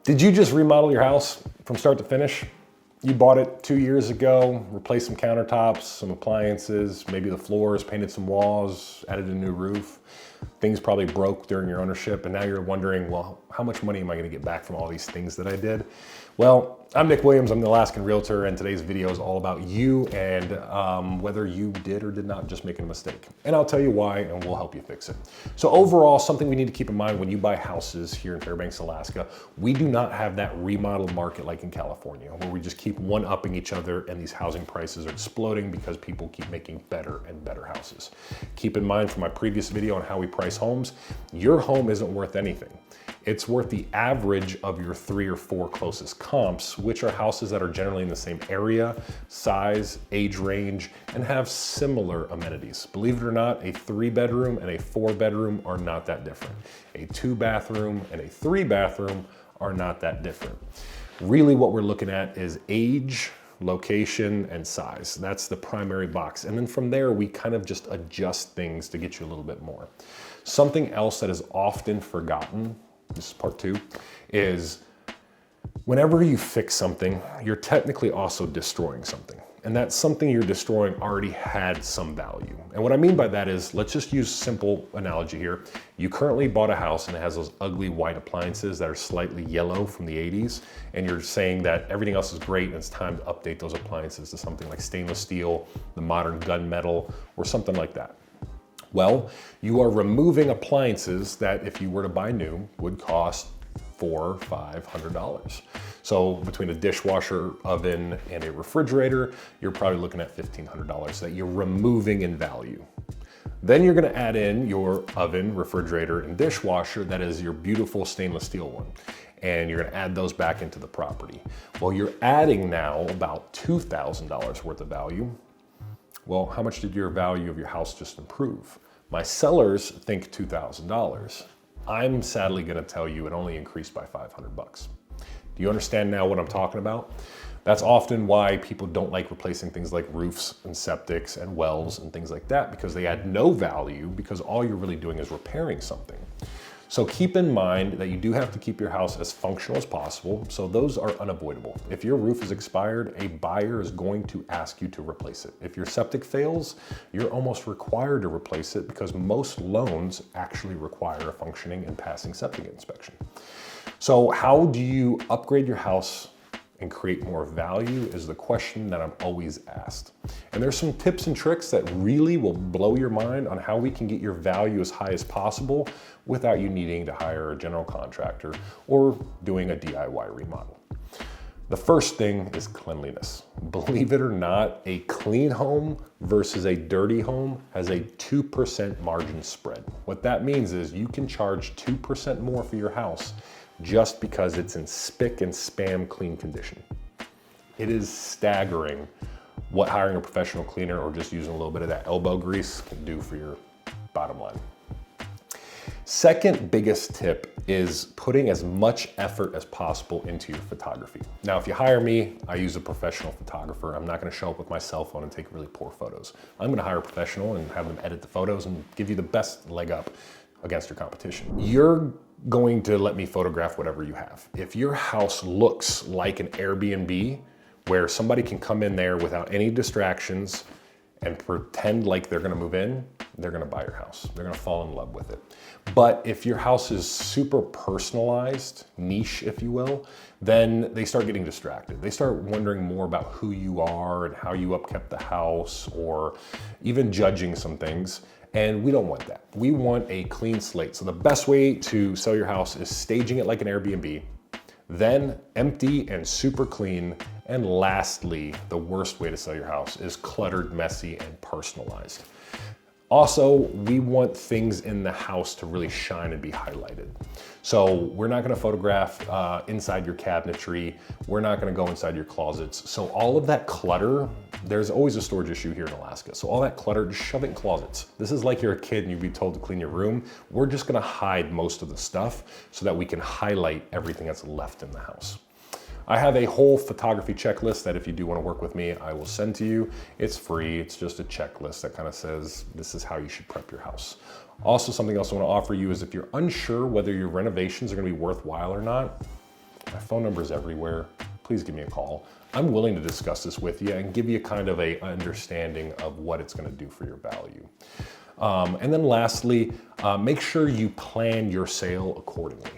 Did you just remodel your house from start to finish? You bought it 2 years ago, replaced some countertops, some appliances, maybe the floors, painted some walls, added a new roof. Things probably broke during your ownership, and now you're wondering, well, how much money am I gonna get back from all these things that I did? Well, I'm Nick Williams, I'm the Alaskan Realtor, and today's video is all about you and whether you did or did not just make a mistake. And I'll tell you why, and we'll help you fix it. So overall, something we need to keep in mind when you buy houses here in Fairbanks, Alaska, we do not have that remodel market like in California, where we just keep one-upping each other and these housing prices are exploding because people keep making better and better houses. Keep in mind from my previous video on how we price homes, your home isn't worth anything. It's worth the average of your 3 or 4 closest comps, which are houses that are generally in the same area, size, age range, and have similar amenities. Believe it or not, a 3-bedroom and a 4-bedroom are not that different. A 2-bathroom and a 3-bathroom are not that different. Really what we're looking at is age, location, and size. That's the primary box. And then from there, we kind of just adjust things to get you a little bit more. Something else that is often forgotten, this is part 2, is whenever you fix something, you're technically also destroying something. And that something you're destroying already had some value. And what I mean by that is, let's just use a simple analogy here. You currently bought a house and it has those ugly white appliances that are slightly yellow from the 80s. And you're saying that everything else is great and it's time to update those appliances to something like stainless steel, the modern gunmetal, or something like that. Well, you are removing appliances that if you were to buy new would cost $400 or $500. So between a dishwasher, oven, and a refrigerator, you're probably looking at $1,500 that you're removing in value. Then you're gonna add in your oven, refrigerator, and dishwasher that is your beautiful stainless steel one. And you're gonna add those back into the property. Well, you're adding now about $2,000 worth of value. Well, how much did your value of your house just improve? My sellers think $2,000. I'm sadly gonna tell you it only increased by 500 bucks. Do you understand now what I'm talking about? That's often why people don't like replacing things like roofs and septics and wells and things like that, because they add no value because all you're really doing is repairing something. So keep in mind that you do have to keep your house as functional as possible, so those are unavoidable. If your roof is expired, a buyer is going to ask you to replace it. If your septic fails, you're almost required to replace it because most loans actually require a functioning and passing septic inspection. So how do you upgrade your house and create more value is the question that I'm always asked. And there's some tips and tricks that really will blow your mind on how we can get your value as high as possible without you needing to hire a general contractor or doing a DIY remodel. The first thing is cleanliness. Believe it or not, a clean home versus a dirty home has a 2% margin spread. What that means is you can charge 2% more for your house just because it's in spick and span clean condition. It is staggering what hiring a professional cleaner or just using a little bit of that elbow grease can do for your bottom line. Second biggest tip is putting as much effort as possible into your photography. Now, if you hire me, I use a professional photographer. I'm not gonna show up with my cell phone and take really poor photos. I'm gonna hire a professional and have them edit the photos and give you the best leg up against your competition. You're going to let me photograph whatever you have. If your house looks like an Airbnb where somebody can come in there without any distractions and pretend like they're gonna move in, they're gonna buy your house. They're gonna fall in love with it. But if your house is super personalized, niche, if you will, then they start getting distracted. They start wondering more about who you are and how you upkept the house, or even judging some things. And we don't want that. We want a clean slate. So the best way to sell your house is staging it like an Airbnb, then empty and super clean. And lastly, the worst way to sell your house is cluttered, messy, and personalized. Also, we want things in the house to really shine and be highlighted. So we're not gonna photograph inside your cabinetry. We're not gonna go inside your closets. So all of that clutter, there's always a storage issue here in Alaska. So all that clutter, just shove it in closets. This is like you're a kid and you'd be told to clean your room. We're just gonna hide most of the stuff so that we can highlight everything that's left in the house. I have a whole photography checklist that if you do want to work with me, I will send to you. It's free. It's just a checklist that kind of says this is how you should prep your house. Also, something else I want to offer you is if you're unsure whether your renovations are going to be worthwhile or not, My phone number is everywhere. Please give me a call. I'm willing to discuss this with you and give you kind of a understanding of what it's gonna do for your value. And then lastly, make sure you plan your sale accordingly.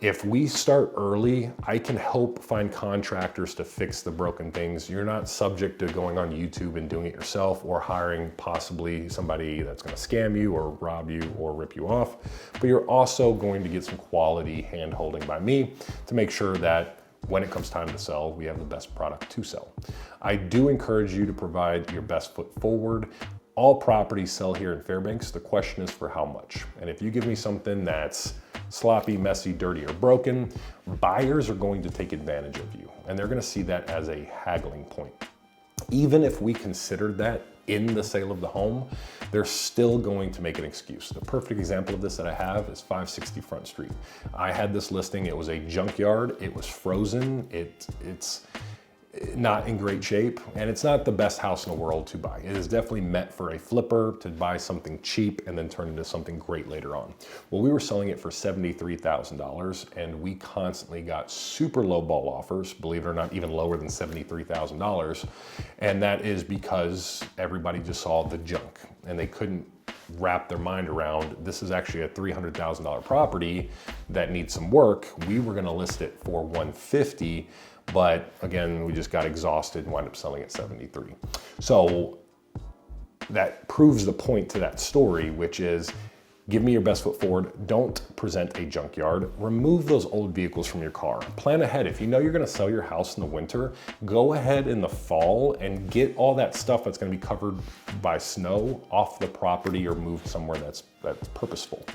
If we start early, I can help find contractors to fix the broken things. You're not subject to going on YouTube and doing it yourself or hiring possibly somebody that's gonna scam you or rob you or rip you off. But you're also going to get some quality hand-holding by me to make sure that when it comes time to sell, we have the best product to sell. I do encourage you to provide your best foot forward. All properties sell here in Fairbanks. The question is for how much. And if you give me something that's sloppy, messy, dirty, or broken, buyers are going to take advantage of you. And they're gonna see that as a haggling point. Even if we considered that in the sale of the home, they're still going to make an excuse. The perfect example of this that I have is 560 Front Street. I had this listing, it was a junkyard, it was frozen, it's not in great shape, and it's not the best house in the world to buy. It is definitely meant for a flipper to buy something cheap and then turn into something great later on. Well, we were selling it for $73,000 and we constantly got super low ball offers, believe it or not, even lower than $73,000. And that is because everybody just saw the junk and they couldn't wrap their mind around, this is actually a $300,000 property that needs some work. We were gonna list it for $150,000. But again, we just got exhausted and wound up selling at 73. So that proves the point to that story, which is give me your best foot forward. Don't present a junkyard. Remove those old vehicles from your car. Plan ahead. If you know you're gonna sell your house in the winter, go ahead in the fall and get all that stuff that's gonna be covered by snow off the property or moved somewhere that's purposeful.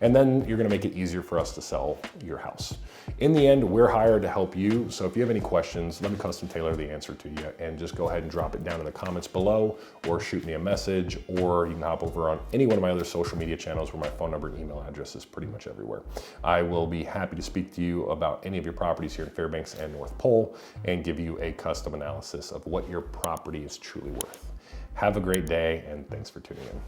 And then you're gonna make it easier for us to sell your house. In the end, we're hired to help you. So if you have any questions, let me custom tailor the answer to you and just go ahead and drop it down in the comments below or shoot me a message, or you can hop over on any one of my other social media channels where my phone number and email address is pretty much everywhere. I will be happy to speak to you about any of your properties here in Fairbanks and North Pole and give you a custom analysis of what your property is truly worth. Have a great day and thanks for tuning in.